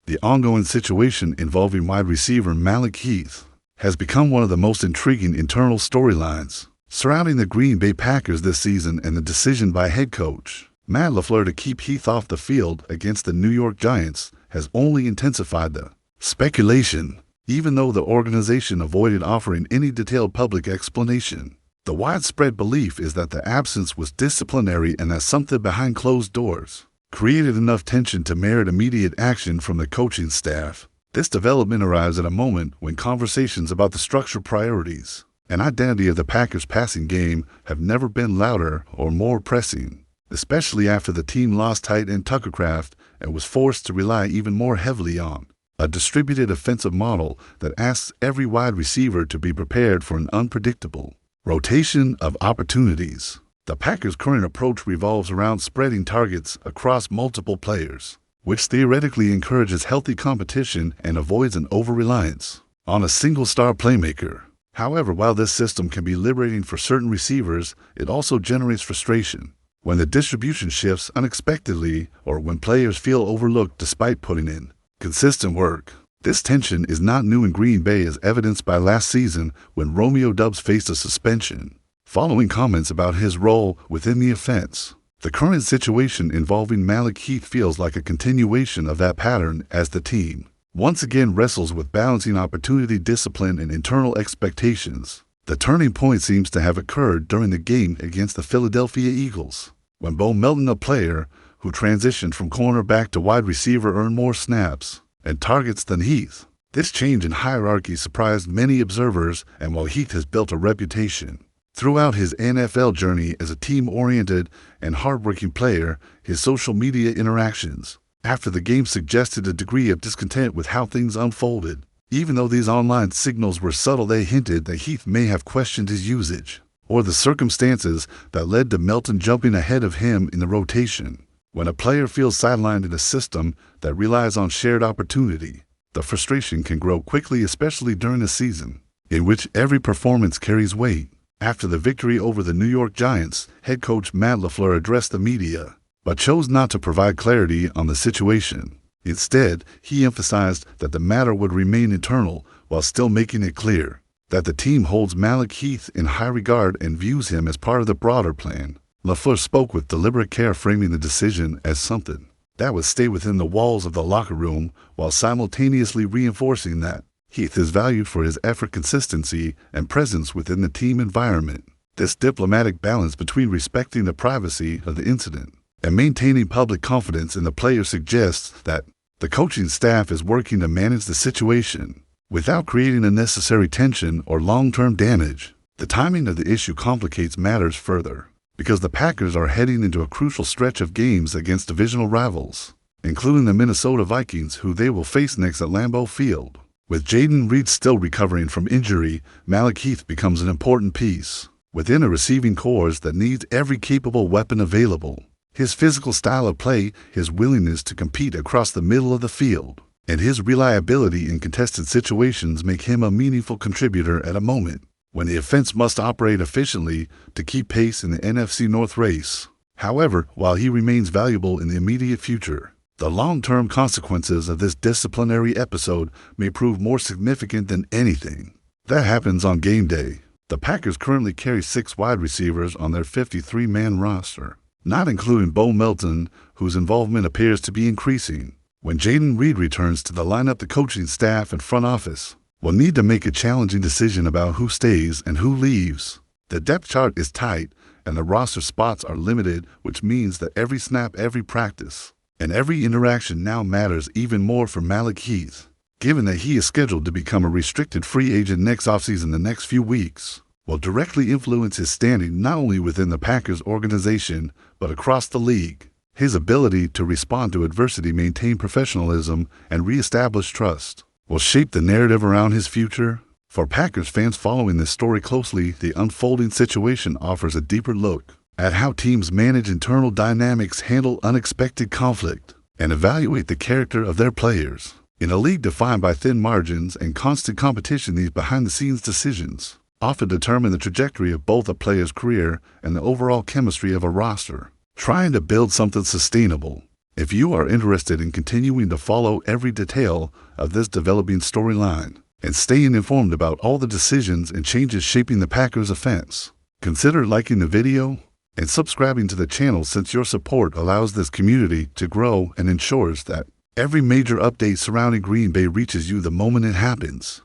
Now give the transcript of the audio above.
The ongoing situation involving wide receiver Malik Heath has become one of the most intriguing internal storylines surrounding the Green Bay Packers this season, and the decision by head coach Matt LaFleur to keep Heath off the field against the New York Giants has only intensified the speculation. Even though the organization avoided offering any detailed public explanation, the widespread belief is that the absence was disciplinary and that something behind closed doors created enough tension to merit immediate action from the coaching staff. This development arrives at a moment when conversations about the structure, priorities, and identity of the Packers' passing game have never been louder or more pressing, especially after the team lost tight end Tucker Kraft and was forced to rely even more heavily on a distributed offensive model that asks every wide receiver to be prepared for an unpredictable rotation of opportunities. The Packers' current approach revolves around spreading targets across multiple players, which theoretically encourages healthy competition and avoids an over-reliance on a single star playmaker. However, while this system can be liberating for certain receivers, it also generates frustration when the distribution shifts unexpectedly or when players feel overlooked despite putting in consistent work. This tension is not new in Green Bay, as evidenced by last season when Romeo Doubs faced a suspension following comments about his role within the offense. The current situation involving Malik Heath feels like a continuation of that pattern as the team once again wrestles with balancing opportunity, discipline, and internal expectations. The turning point seems to have occurred during the game against the Philadelphia Eagles, when Bo Melton, a player who transitioned from cornerback to wide receiver, earned more snaps and targets than Heath. This change in hierarchy surprised many observers, and while Heath has built a reputation throughout his NFL journey as a team-oriented and hardworking player, his social media interactions after the game suggested a degree of discontent with how things unfolded. Even though these online signals were subtle, they hinted that Heath may have questioned his usage or the circumstances that led to Melton jumping ahead of him in the rotation. When a player feels sidelined in a system that relies on shared opportunity, the frustration can grow quickly, especially during a season in which every performance carries weight. After the victory over the New York Giants, head coach Matt LaFleur addressed the media, but chose not to provide clarity on the situation. Instead, he emphasized that the matter would remain internal, while still making it clear that the team holds Malik Heath in high regard and views him as part of the broader plan. LaFleur spoke with deliberate care, framing the decision as something that would stay within the walls of the locker room, while simultaneously reinforcing that Heath is valued for his effort, consistency, and presence within the team environment. This diplomatic balance between respecting the privacy of the incident and maintaining public confidence in the player suggests that the coaching staff is working to manage the situation without creating unnecessary tension or long-term damage. The timing of the issue complicates matters further, because the Packers are heading into a crucial stretch of games against divisional rivals, including the Minnesota Vikings, who they will face next at Lambeau Field. With Jayden Reed still recovering from injury, Malik Heath becomes an important piece within a receiving corps that needs every capable weapon available. His physical style of play, his willingness to compete across the middle of the field, and his reliability in contested situations make him a meaningful contributor at a moment when the offense must operate efficiently to keep pace in the NFC North race. However, while he remains valuable in the immediate future, the long-term consequences of this disciplinary episode may prove more significant than anything that happens on game day. The Packers currently carry 6 wide receivers on their 53-man roster, not including Bo Melton, whose involvement appears to be increasing. When Jayden Reed returns to the lineup, the coaching staff and front office will need to make a challenging decision about who stays and who leaves. The depth chart is tight and the roster spots are limited, which means that every snap, every practice, and every interaction now matters even more for Malik Heath, given that he is scheduled to become a restricted free agent next offseason. The next few weeks will directly influence his standing not only within the Packers organization, but across the league. His ability to respond to adversity, maintain professionalism, and reestablish trust will shape the narrative around his future. For Packers fans following this story closely, the unfolding situation offers a deeper look at how teams manage internal dynamics, handle unexpected conflict, and evaluate the character of their players. In a league defined by thin margins and constant competition, these behind-the-scenes decisions often determine the trajectory of both a player's career and the overall chemistry of a roster. Trying to build something sustainable If you are interested in continuing to follow every detail of this developing storyline and staying informed about all the decisions and changes shaping the Packers' offense, consider liking the video and subscribing to the channel, since your support allows this community to grow and ensures that every major update surrounding Green Bay reaches you the moment it happens.